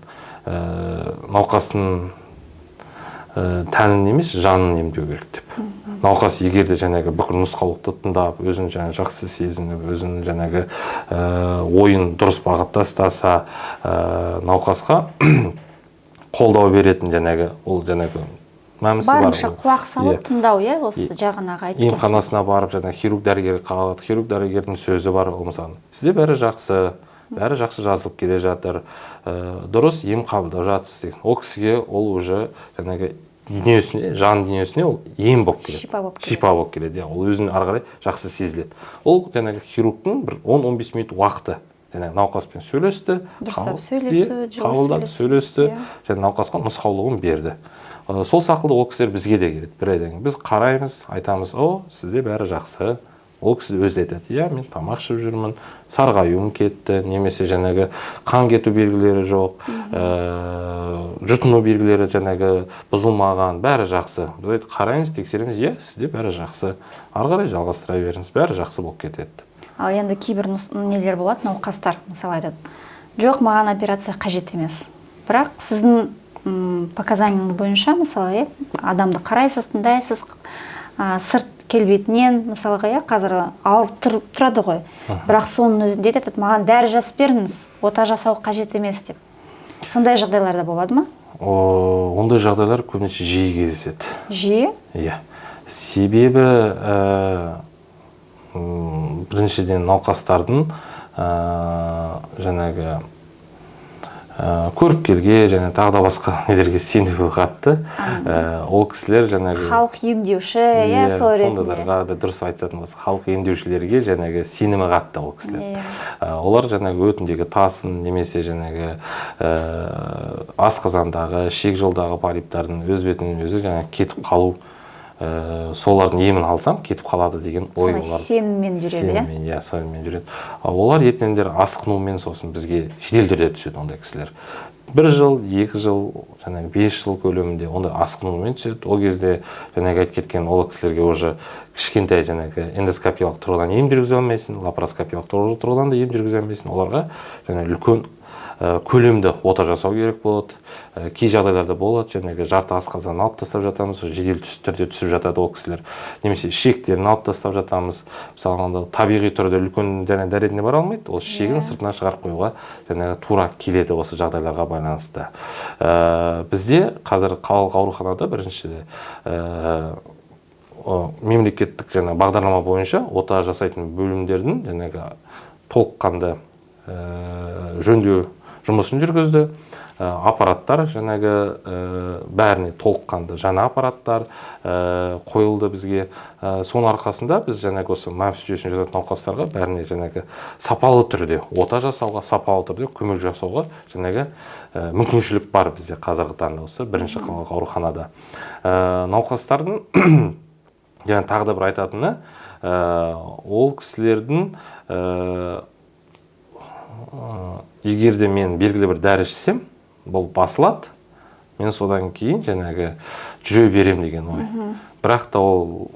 науқастың тәнін емес, жанын емдеу керек деп. Науқас егер де жаңағы бүкіл нұсқаулықты тыңдап, өзін жаңағы жақсы сезініп, өзінің жаңағы ойын дұрыс бағытта ұстаса, науқасқа қолдау беретін жаңағы ол жаңағы мәмісі бар. Барынша құлақ салып тыңдау, иә, осы жағынағы айтып. Емханасына барып жаңағы хирург дәрігері қалады, хирург дәрігердің сөзі бар, ол мысалы, сізде бәрі жақсы жазылып келе жатыр, дұрыс ем қабылдап жатырсыз деген. Ол кісіге ол уже жаңағы дүниесіне, жан дүниесіне ол ем болып келеді. Шипа болып келеді. Ол өзінің ары қарай жақсы сезіледі. Ол жаңағы хирургтың бір 10-15 минут уақыты. Жаңағы науқаспен сөйлесті, қабылдады, сөйлесті, және науқасқа нұсқаулығын берді. Сол сақылды ол кісілер бізге де келеді. Бір айдан кейін біз қараймыз, айтамыз, сізде бәрі жақсы. Ол кісі өзі айтады, иә, мен тамақ ішіп жүрмін, сарғаюым кетті, немесе жаңағы қан кету белгілері жоқ, жұтыну белгілері жаңағы бұзылмаған, бәрі жақсы. Біз қараймыз, тексереміз, иә, сізде бәрі жақсы. Ары қарай жалғастыра беріңіз, бәрі жақсы болып кетеді. Ал енді кейбір нелер болады, науқастар мысалы айтады, жоқ, маған операция қажет емес. Бірақ сіздің показанияңыз бойынша, мысалы, адамды қарайсыз, тыңдайсыз, сырт келбетінен, мысалға, қазір ауырып тұрады ғой. Бірақ соның өзінде де маған дәрі жазып беріңіз, ота жасау қажет емес деп. Сондай жағдайларда болады ма? Ондай жағдайлар көбінесе жиі кездеседі. Жиі? Иә. Себебі біріншіден науқастардың жаңағы көріпкелге және тағы да басқа нелерге сенуі қатты. Ол кісілер жаңағы халық емдеуші, сол ретінде. Сондайларға да дұрыс айтатын болса, халық емдеушілерге жаңағы сенімі қатты ол кісілер. Олар жаңағы өтіндегі тасын немесе жаңағы асқазандағы, шек жолдағы полиптардың өз бетінен өзі жаңағы кетіп қалу, солардың емін алсам кетіп қалады деген ой олар. Сеніммен жүреді, иә? Сеніммен жүреді. Олар ертеңдер асқынумен сосын бізге жедел түрде түседі ондай кісілер. 1 жыл, 2 жыл, жаңағы 5 жыл көлемінде ондай асқынумен түседі. Ол кезде жаңағы айтып кеткен ол кісілерге уже кішкентай жаңағы эндоскопиялық тұрғыдан ем жүргізе алмайсың, лапароскопиялық тұрғыдан да ем жүргізе алмайсың. Оларға жаңағы үлкен көлемді ота жасау керек болады. Кей жағдайларда болады, жаңағы жарты асқазанын алып тастап жатамыз, жедел түрде түсіп жатады ол кісілер. Немесе шектерін алып тастап жатамыз. Мысалы, табиғи түрде үлкен дәретіне бара алмайды, ол шегін сыртына шығарып қоюға жаңағы тура келеді осы жағдайларға байланысты. Бізде қазір қалалық ауруханада біріншіде мемлекеттік бағдарлама бойынша ота жасайтын бөлімдердің жаңағы толыққанды жөндеу жұмысын жүргізді. аппараттар жаңағы бәріне толыққанды жаңа аппараттар қойылды бізге. Соның арқасында біз жаңағы осы МАМС жүйесіне жататын науқастарға бәріне жаңағы сапалы түрде ота жасауға, сапалы түрде көмек жасауға жаңағы мүмкіншілік бар бізде қазіргі таңда осы бірінші қалалық ауруханада. Науқастардың жаңа тағы да бір айтатыны, ол кісілердің егер де мен белгілі бір дәрі ішсем, бұл басылады, мен содан кейін жаңағы жүре берем деген ой. Бірақ та ол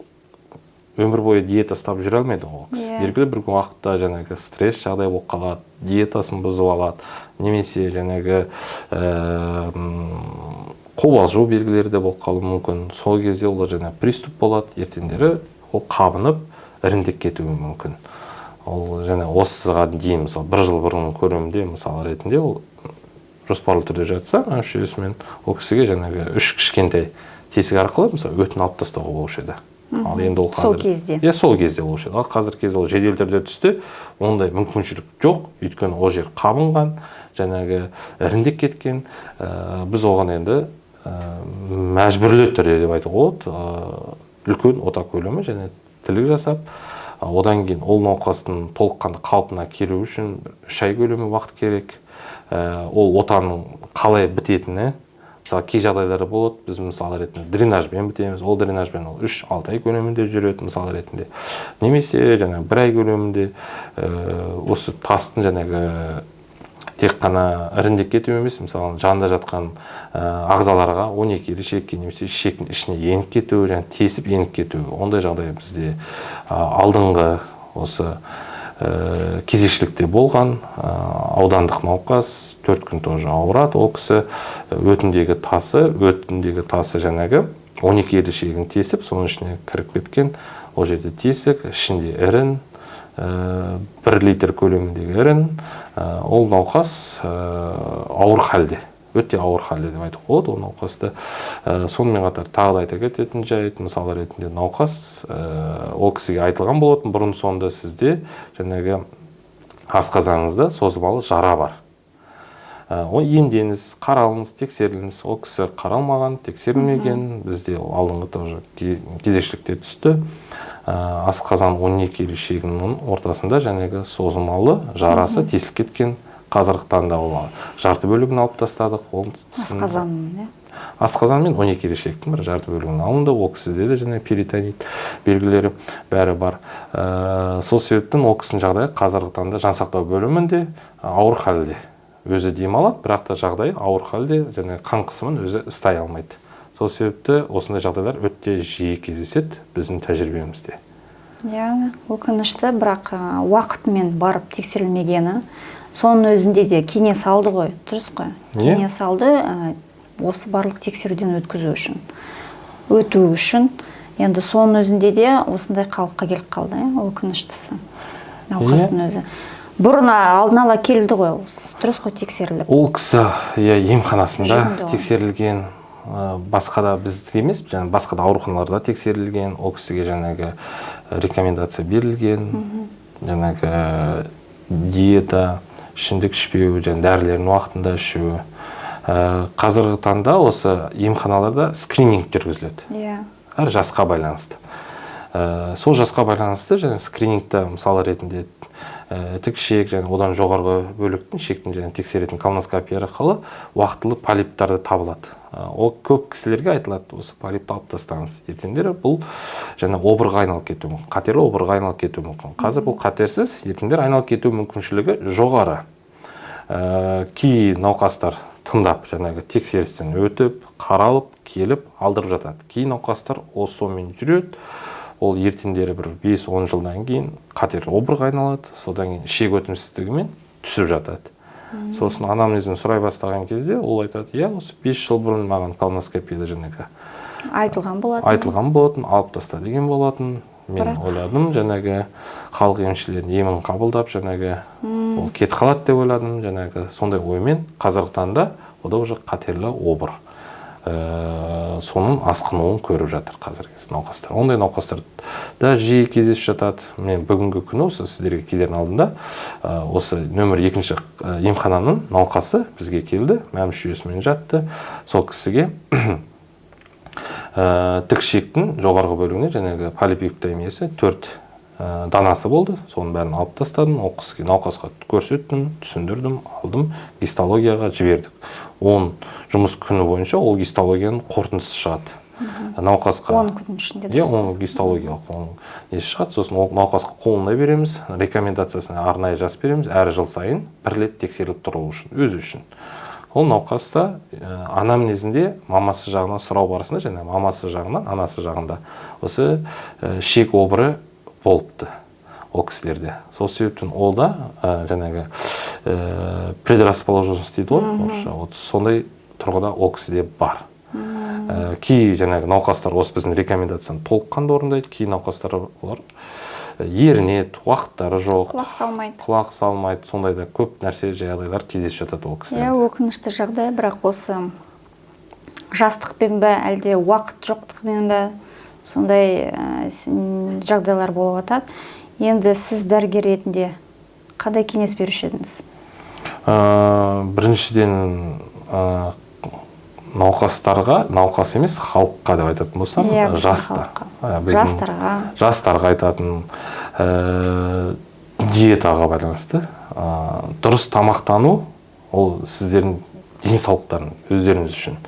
өмір бойы диета ұстап жүре алмайды ол кісі. Белгілі бір уақытта жаңағы стресс жағдай болып қалады, диетасын бұзып алады, немесе жаңағы қобалжу белгілері де болып қалуы мүмкін. Сол кезде ол жаңағы приступ болады, ертеңдері ол қабынып іріңдеп кетуі мүмкін. Ол және осыға дейін мысалы бір жыл бұрын көремінде мысалы ретінде ол жоспарлы түрде жатса, жүйесімен ол кісіге жаңағы 3 кішкентай тесік арқылы мысалы өтін алып тастауға болушы еді. Ал енді ол қазір сол кезде. Сол кезде болушы еді. Ал қазіргі кезде ол жедел түрде түсті, ондай мүмкіншілік жоқ, өйткені ол жер қабынған, жаңағы іріңдеп кеткен. Біз оған енді мәжбүрлі түрде деп айтуға болады, үлкен ота көлемі және тілік жасап, одан кейін ол науқастың толыққанды қалпына келу үшін 3 ай көлемі уақыт керек. Ол отаның қалай бітетіні, мысалы кей жағдайлары болады, біз мысалы ретінде дренажбен бітеміз, ол дренажбен 3-6 ай көлемінде жүреді мысалы ретінде. Немесе жаңағы 1 ай көлемінде осы тастың жаңағы тек қана іріңдеп кету емес, мысалы жанында жатқан ағзаларға 12 ерекшелікке немесе ішектің ішіне еніп кету, және тесіп еніп кету. Ондай жағдай бізде алдыңғы осы кезекшілікте болған аудандық науқас 4 күн тоже ауырады. Ол кісі өтіндегі тасы жаңағы 12 ерекшелігін тесіп, соның ішіне кіріп кеткен. Ол жерде тесік, ішінде ірің, 1 литр көлеміндегі ірің. Ол науқас ауыр халде, өте ауыр халде деп айтуға болады ол науқасты. Сонымен қатар тағы да айта кететін жайт, мысалы ретінде науқас ол кісіге айтылған болатын бұрын соңды сізде жаңағы асқазаныңызда созылмалы жара бар. Ол емдеңіз, қаралыңыз, тексеріліңіз. Ол кісі қаралмаған, тексерілмеген, бізде алдыңғы тоже кезекшілікте түсті. Асқазан 12 ерекшелігінің ортасында жаңағы созылмалы жарасы тесіліп кеткен. Қазіргі таңда ол жарты бөлігін алып тастадық. Асқазан мен 12 ерекшеліктің бір жарты бөлігін алынды. Ол кісіде де жаңағы перитонит белгілері бәрі бар. Сол себептен ол кісінің жағдайы қазіргі таңда жансақтау бөлімінде ауыр халде. Өзі демалады, бірақ та жағдайы ауыр халде, жаңағы қан қысымын өзі ұстай алмайды. Сол себепті осындай жағдайлар өте жиі кездеседі біздің тәжірибемізде. Өкінішті, бірақ уақытымен барып тексерілмегені, соның өзінде де кеңес алды ғой, дұрыс қой? Кеңес алды осы барлық тексеруден өту үшін. Енді соның өзінде де осындай қалыпқа келіп қалды, өкініштісі. Науқастың өзі. Бұрын алдын ала келді ғой, дұрыс қой тексеріліп. Ол кісі емханасында тексерілген. Басқа да бізде емес, басқа да ауруханаларда тексерілген, ол кісіге жаңағы рекомендация берілген, жаңағы диета, ішімдік ішпеу, дәрілерін уақытында ішу. Қазіргі таңда осы емханаларда скрининг жүргізіледі. Әр жасқа байланысты. Сол жасқа байланысты скринингті мысалы ретінде тік ішек, одан жоғарғы бөліктің ішектің тексеретін колоноскопия арқылы уақытылы полиптарды табылады. Ол көп кісілерге айтылады, осы полипті алып тастаңыз. Ертеңдері бұл обырға айналып кетуі мүмкін, қатерлі обырға айналып кетуі мүмкін. Қазір бұл қатерсіз, ертеңдері айналып кету мүмкіншілігі жоғары. Кей науқастар тыңдап, тексерістен өтіп, қаралып, келіп, алдырып жатады. Кей науқастар осы сонымен жүреді. Ол ертеңдері бір 5-10 жылдан кейін қатерлі обырға айналады, содан кейін ішек өтімсіздігімен түсіп жатады. Сосын анамнезін сұрай бастаған кезде ол айтады, осы 5 жыл бұрын маған колоноскопияда айтылған болатын, алып таста деген болатын. Мен ойладым, халық емшілердің емін қабылдап, ол кет қалады деп ойладым, сондай оймен қазіргі таңда ода уже қатерлі обыр. соның асқынуын көріп жатыр қазіргі науқастар. Ондай науқастар да жиі кездесіп жатады. Мен бүгінгі күні осы сіздерге келердің алдында осы нөмір 2-ші емхананың науқасы бізге келді, мәміш жүйесімен жатты. Сол кісіге тікшектің жоғарғы бөлігіне жаңағы полипептомиясы 4 данасы болды. Соның бәрін алып тастадым. Ол кісіге науқасқа көрсеттім, түсіндірдім, алдым, гистологияға жібердік. 10 жұмыс күні бойынша ол гистологияның қорытындысы шығады. Науқасқа 10 күн ішінде. Ол гистологиялық несі шығады. Сосын ол науқасқа қолына береміз, рекомендациясына арнайы жазып береміз. Әр жыл сайын 1 рет тексеріліп тұру үшін, өзі үшін. Ол науқаста анамнезінде мамасы жағынан сұрау барысында, және мамасы жағынан, анасы жағында осы шек обыры болыпты ол кісілерде. Сол себептен ол да жаңағы предрасположенность дейді ғой, сондай тұрғыда ол кісіде бар. Кей жаңағы науқастар осы біздің рекомендацияны толыққанды орындайды, кей науқастар олар ерінеді, уақыттары жоқ, құлақ салмайды, сондай да көп нәрсе жағдайлар кездесіп жатады ол кісілерде. Өкінішті жағдай, бірақ осы жастықпен бе, әлде уақыт жоқтықпен бе, сондай жағдайлар болып жатады. Енді сіз дәрігер ретінде қандай кеңес беруші едіңіз? Біріншіден науқастарға, науқас емес, халыққа деп айтатын болсам, жастарға айтатын диетаға байланысты. Дұрыс тамақтану ол сіздердің денсаулықтарың өздеріңіз үшін.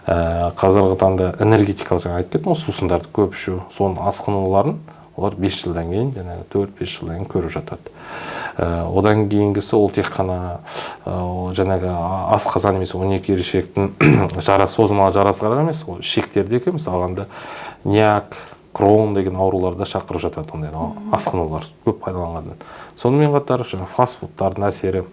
Қазіргі таңда энергетикалық жаңа айтып кеттім, сусындарды көп ішу, соның асқынуларын олар 5 жылдан кейін, 4-5 жылдан кейін көріп жатады. Одан кейінгісі ол тек қана жаңағы асқазан емес, 12 ерекшеліктің созылмалы жарасы ғана емес, ол шектердегі мысалы алғанда няк, крон деген ауруларда шақырып жатады, ондай асқынулар көп пайдаланғаннан. Сонымен қатар фастфудтардың әсері,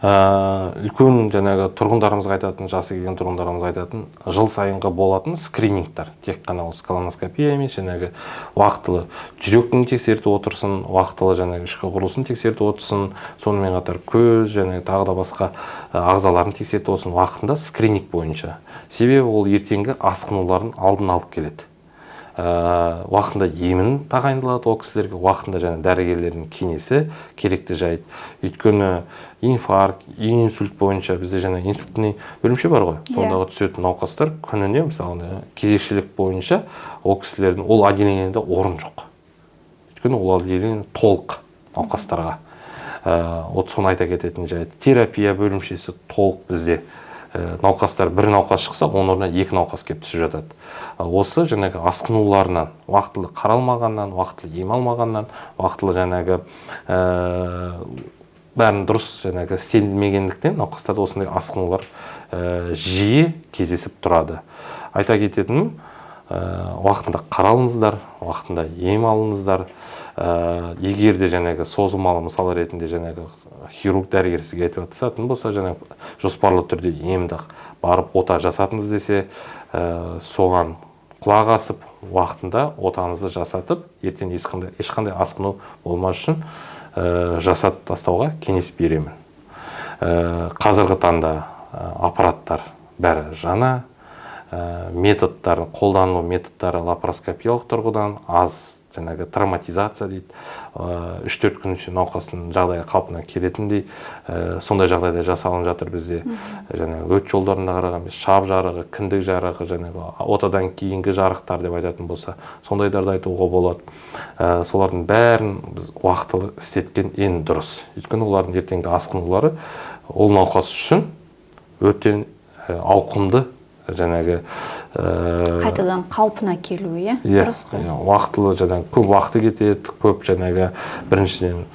үлкен жаңағы тұрғындарымызға айтатын, жасы келген тұрғындарымызға айтатын, жыл сайынғы болатын скринингтар, тек қана осы колоноскопия емес, жаңағы уақытылы жүректің тексертіп отырсын, уақытылы жаңағы ішкі құрылысын тексертіп отырсын, сонымен қатар көз, жаңағы тағы да басқа ағзаларын тексертіп отырсын, уақытында скрининг бойынша. Себебі ол ертеңгі асқынулардың алдын алып келеді. Уақытында емін тағайындалады ол кісілерге, уақытында және дәрігерлердің кеңесі керекті жайт. Өйткені инфаркт, инсульт бойынша бізде жаңа инсультный бөлімше бар ғой. Сондағы түсетін науқастар күніне мысалы кезекшілік бойынша ол кісілердің ол отделениеде орын жоқ. Өйткені ол отделение толық науқастарға. Соны айта кететін жайт. Терапия бөлімшесі толық бізде. Науқастар бір науқас шықса, оның орнына 2 науқас келіп түсіп жатады. Осы жаңағы асқынуларынан, уақытылы қаралмағаннан, уақытылы ем алмағаннан, уақытылы жаңағы бәрін дұрыс жаңағы істелмегендіктен науқастарда осындай асқынулар жиі кездесіп тұрады. Айта кететінім, уақытында қаралыңыздар, уақытында ем алыңыздар. Егер де жаңағы созылмалы мысал ретінде жаңағы хирург дәрігер сізге айтып жатсатын болса, жаңағы жоспарлы түрде емді барып ота жасатыңыз десе, соған құлақ асып, уақытында отаңызды жасатып, ертең ешқандай асқыну болмас үшін жасатып тастауға кеңес беремін. Қазіргі таңда аппараттар бәрі жаңа, қолдану методтары лапароскопиялық тұрғыдан аз, жаңағы травматизация дейді, 3-4 күн ішінде науқастың жағдайы қалпына келетіндей, сондай жағдайда жасалынып жатыр бізде. Жаңағы өт жолдарына қараған, шап жарығы, кіндік жарығы, жаңағы отадан кейінгі жарықтар деп айтатын болса, сондайларды айтуға болады. Солардың бәрін біз уақытылы істеткен ең дұрыс. Өйткені олардың ертеңгі асқынулары ол науқас үшін өте ауқымды жаңағы қайтадан қалпына келуі, дұрыс қой. Уақытылы жаңағы көп уақыты кетеді, көп жаңағы біріншіден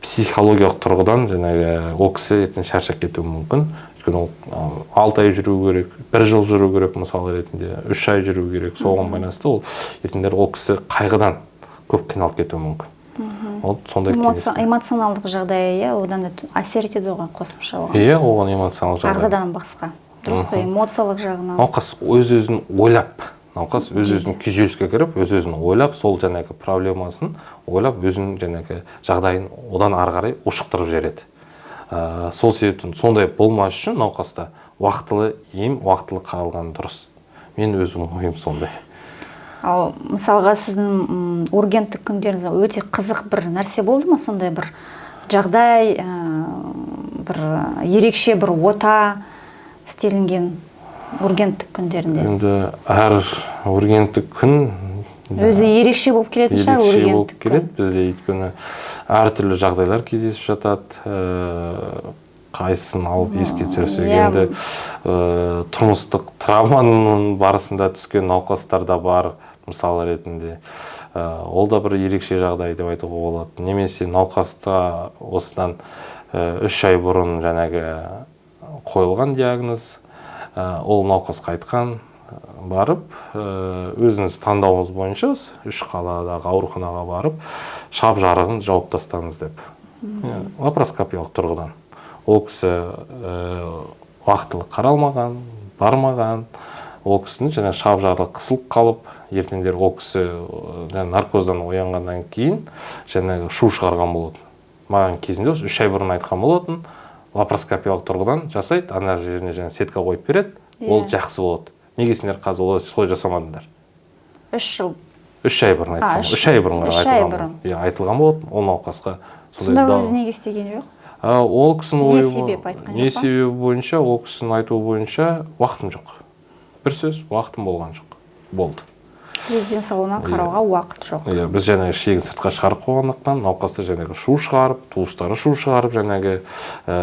психологиялық тұрғыдан жаңағы ол кісі ертең шаршап кетуі мүмкін. Өйткені ол 6 ай жүру керек, 1 жыл жүру керек, мысалы ретінде 3 ай жүру керек. Соған байланысты ол ертеңдер ол кісі қайғыдан көп қиналып кетуі мүмкін. Эмоционалдық жағдайы одан да әсер етеді оған қосымша оған. Оған эмоционалдық жағдай. Ағзадан басқа. Дұрыс қой, эмоциялық жағынан. Науқас өз-өзін ойлап, науқас өз-өзін күйзеліске кіріп, өз-өзін ойлап, сол жаңағы проблемасын ойлап, өзінің жаңағы жағдайын одан ары қарай ушықтырып жібереді. Сол себептен сондай болмас үшін науқаста уақытылы ем, уақытылы қағылған дұрыс. Мен өзім ойым сондай. Ал мысалға сіздің ургенттік күндеріңіз өте қызық бір нәрсе болды ма? Сондай бір жағдай, бір ерекше бір ота істелінген ургенттік күндерінде? Енді әр ургенттік күн өзі ерекше болып келетін шығар ургенттік күн. Бізде өйткені әртүрлі жағдайлар кездесіп жатады. Қайсысын алып еске түсірсек, енді тұрмыстық травманың барысында түскен науқастар да бар, мысал ретінде. Ол да бір ерекше жағдай деп айтуға болады. Немесе науқаста осыдан 3 ай бұрын жаңағы қойылған диагноз, ол науқас қайтқан, барып, өзіңіз таңдауыңыз бойынша 3 қаладағы ауруханаға барып, шап жарығын жауып тастаңыз деп. Лапароскопиялық тұрғыдан. Ол кісі уақытылы қаралмаған, бармаған, ол кісінің жаңа шап жарығы қысылып қалып, ертеңдер ол кісі наркоздан оянғаннан кейін жаңағы шу шығарған болатын. Маған кезінде 3 ай бұрын айтқан болатын, лапароскопиялық тұрғыдан жасайды, ана жеріне жаңа сетка қойып береді, ол жақсы болады. Неге сендер қазір солай жасамадыңдар? 3 жыл. 3 ай бұрын айтқан. 3 ай бұрын айтылған болатын, ол науқасқа. Сонда өзі неге істеген жоқ? Ол кісінің ойы, не себеп айтқан жоқ па? Не себебі бойынша, ол кісінің айтуы бойынша уақытым жоқ. Бір сөз, уақытым болған жоқ. Болды. Өз денсаулығына қарауға уақыт жоқ. Біз жаңағы шегін сыртқа шығарып қойғандықтан, науқаста жаңағы шу шығарып, туыстары шу шығарып, жаңағы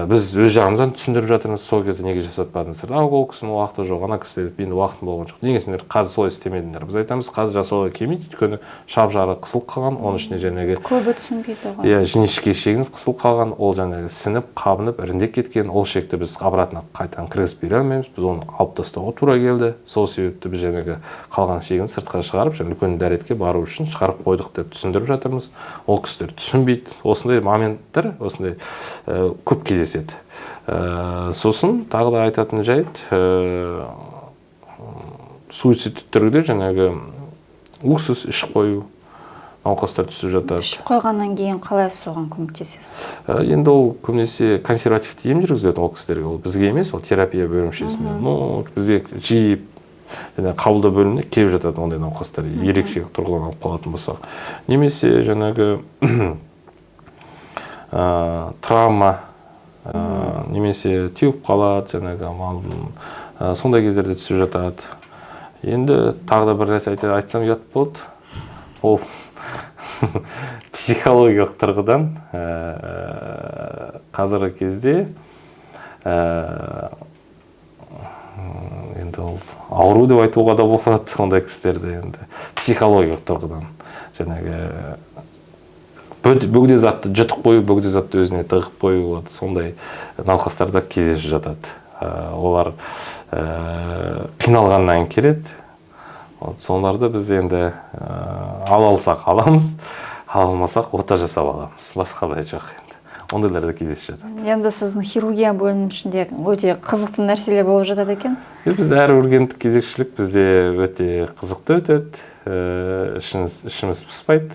біз өз жағымыздан түсіндіріп жатырмыз, сол кезде неге жасатпадыңыздар? Ол кісінің уақыты жоқ, ана кісілер енді уақытым болған жоқ. Неге сендер қазір солай істемедіңдер? Біз айтамыз, қазір жасауға келмейді, өйткені шап жарығы қысылып қалған, оның ішіне жаңағы көбі түсінбейді оған. Жіңішке шегіңіз қысылып қалған, ол жаңағы сініп, қабынып, іріндеп кеткен, ол шекті біз обратно қайтадан кіргізіп бере алмаймыз. Біз оны алып тастауға тура келді. Сол себепті біз жаңағы қалған шегін сыртқа шығарып, үлкен дәретке бару үшін шығарып қойдық деп түсіндіріп жатырмыз. Ол кісілер түсінбейді. Осындай моменттер, осындай көп кездеседі. Сосын тағы да айтатын жайт, суицид түрінде жаңағы уксус ішіп қою науқастар түсіп жатады. Ішіп қойғаннан кейін қалай соған көмектесесіз? Енді ол көбінесе консервативті ем жүргізіледі ол кісілерге. Ол бізге емес, ол терапия бөлімшесінде. Бізге жиі қабылдау бөліміне келіп жатады ондай науқастар, ерекше тұрғыдан алып қалатын болсақ. Немесе жаңағы травма, немесе теуіп қалады, жаңағы сондай кездерде түсіп жатады. Енді тағы да бір нәрсе айтсам ұят болады. Ол психологиялық тұрғыдан қазіргі кезде енді ол ауру деп айтуға да болады ондай кісілерді, енді психологиялық тұрғыдан жаңағы бөгде затты жұтып қою, бөгде затты өзіне тығып қою, сондай науқастарда кездесіп жатады. Олар қиналғаннан келеді. Соларды біз енді ала алсақ аламыз, ала алмасақ ота жасап аламыз. Басқалай жоқ енді. Ондайлар да кездесіп жатады. Енді сіздің хирургия бөлімшесінде өте қызықты нәрселер болып жатады екен? Бізде әр ургенттік кезекшілік бізде өте қызықты өтеді. Ішіміз пыспайды.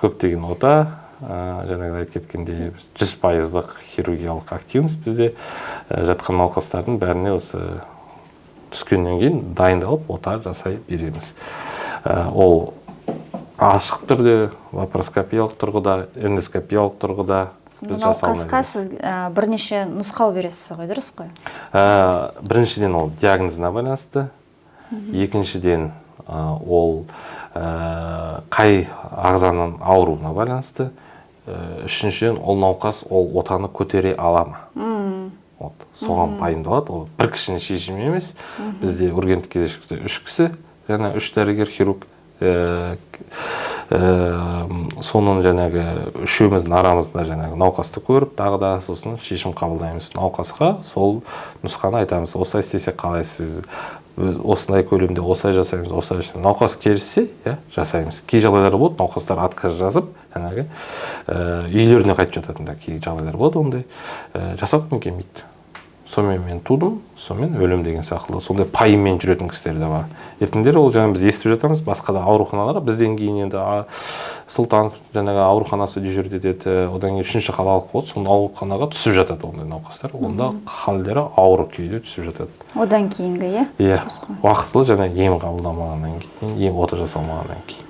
Көптеген ота, жаңағы айтып кеткендей 100%-лық хирургиялық активность бізде жатқан науқастардың бәріне осы түскеннен кейін дайындалып ота жасай береміз. Ол ашық түрде, лапароскопиялық тұрғыда, эндоскопиялық тұрғыда біз жасалмайды. Науқасқа сіз бірнеше нұсқау бересіз ғой, дұрыс қой? Біріншіден ол диагнозына байланысты, екіншіден ол қай ағзаның ауруына байланысты, үшіншіден ол науқас ол отаны көтере ала ма? Соған пайымдалады. Ол бір кішінің шешімі емес. Бізде ургенттік кезекшілікте 3 кісі, және 3 дәрігер хирург. Соның жаңағы үшеуміздің арамызда жаңағы науқасты көріп, тағы да сосын шешім қабылдаймыз. Науқасқа сол нұсқаны айтамыз. Осылай істесе қалайсыз? Осындай көлемде осылай жасаймыз, осылай жасаймыз. Науқас келсе, жасаймыз. Кей жағдайлар болады, науқастар отказ жазып, жаңағы үйлеріне қайтып жататында кей жағдайлар болады ондай. Жасатқым келмейді. Сонымен мен тудым, сонымен өлім деген сақылы. Сондай пайыммен жүретін кісілер де бар. Ертеңдер ол жаңа біз естіп жатамыз, басқа да ауруханаларға бізден кейін енді Сұлтанов жаңағы ауруханасы дежурить етеді, одан кейін 3-ші қалалық болады, сонда ауруханаға түсіп жатады ондай науқастар. Онда халдері ауыр күйде түсіп жатады. Одан кейінгі, иә? Иә, уақытылы және ем қабылдамағаннан кейін, ем ота жасалмағаннан кейін.